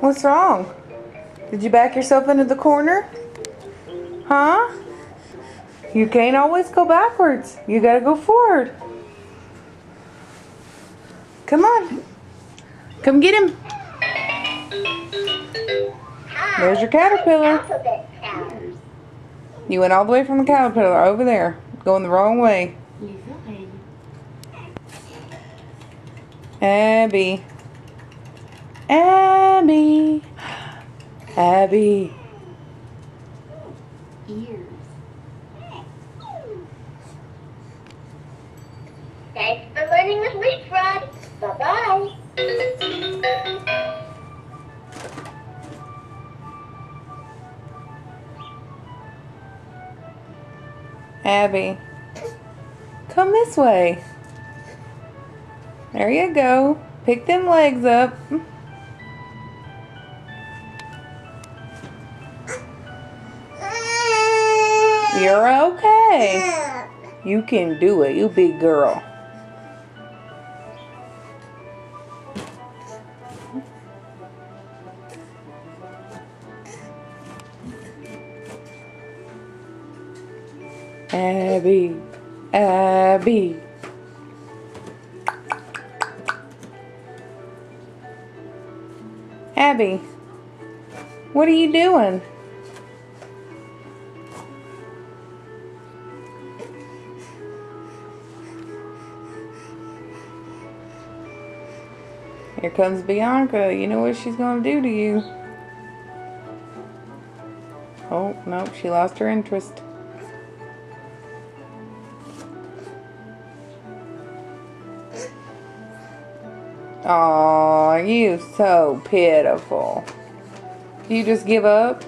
What's wrong? Did you back yourself into the corner? Huh? You can't always go backwards. You gotta go forward. Come on. Come get him. There's your caterpillar. You went all the way from the caterpillar over there. Going the wrong way. Abby. Abby. Abby. Ears. Thanks for learning with Leapfrog. Bye-bye. Abby. Come this way. There you go. Pick them legs up. You're okay. You can do it, you big girl. Abby. Abby. Abby. What are you doing? Here comes Bianca. You know what she's going to do to you. Oh, nope, she lost her interest. Aw, you so pitiful. Do you just give up?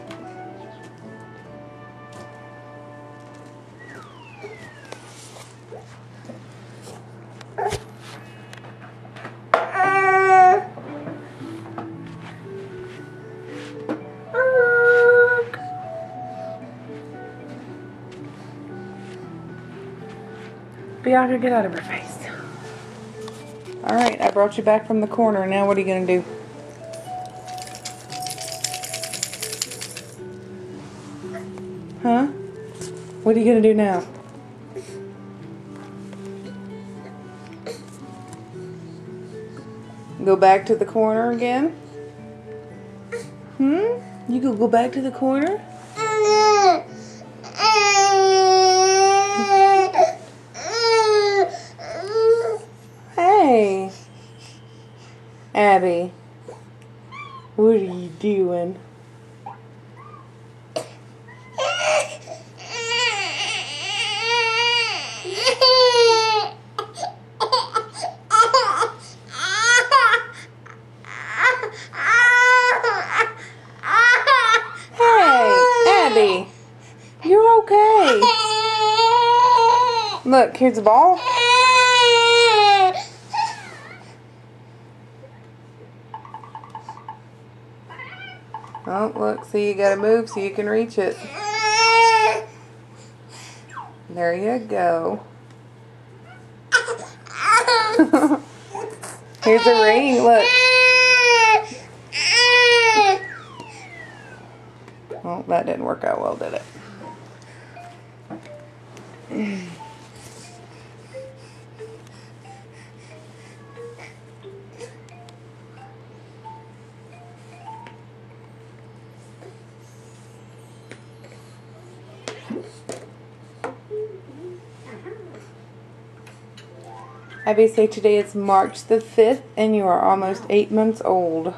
Bianca, get out of her face. Alright, I brought you back from the corner. Now what are you going to do? Huh? What are you going to do now? Go back to the corner again? You could go back to the corner? Hey, Abby, what are you doing? Hey, Abby, you're okay. Look, here's the ball. Oh, look, see, you gotta move so you can reach it. There you go. Here's a ring, look. Well, that didn't work out well, did it? Abby, say today is March the 5th and you are almost 8 months old.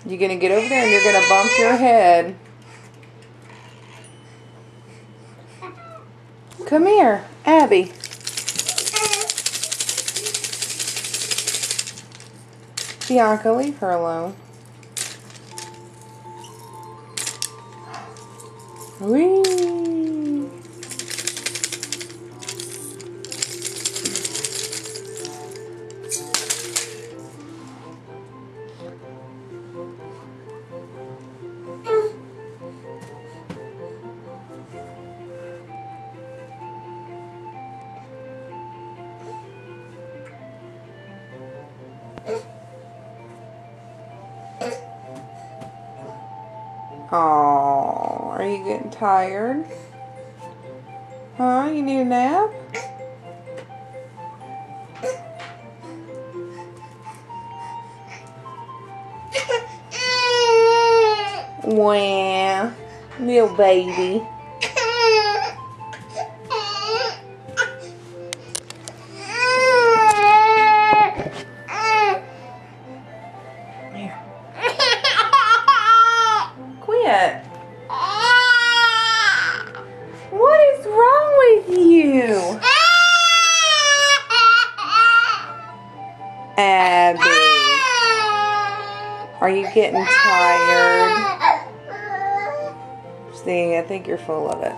You're going to get over there and you're going to bump your head. Come here, Abby. Bianca, leave her alone. Whee! Oh, are you getting tired? Huh? You need a nap? Wow, little baby. Here. Quit. What is wrong with you? Abby, are you getting tired? See, I think you're full of it.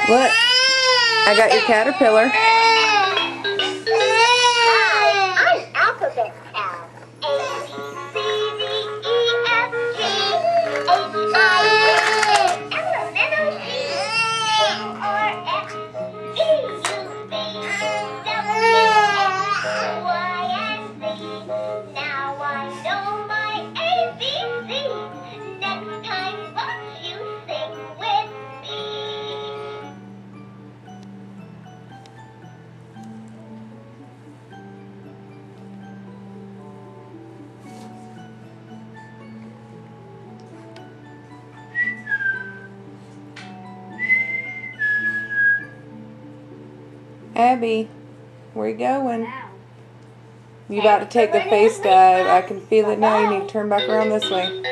Look, I got your caterpillar. I'm alphabet L. A, B, C, D, E, F, G, H, I, J, K, L, M, N, O, P, Q, R, S, T, U, V, W, X, Y, and Z. Now I know my ABC. Next time, won't you sing with me? Abby, where you going? You about to take the face dive. I can feel it now. You need to turn back around this way.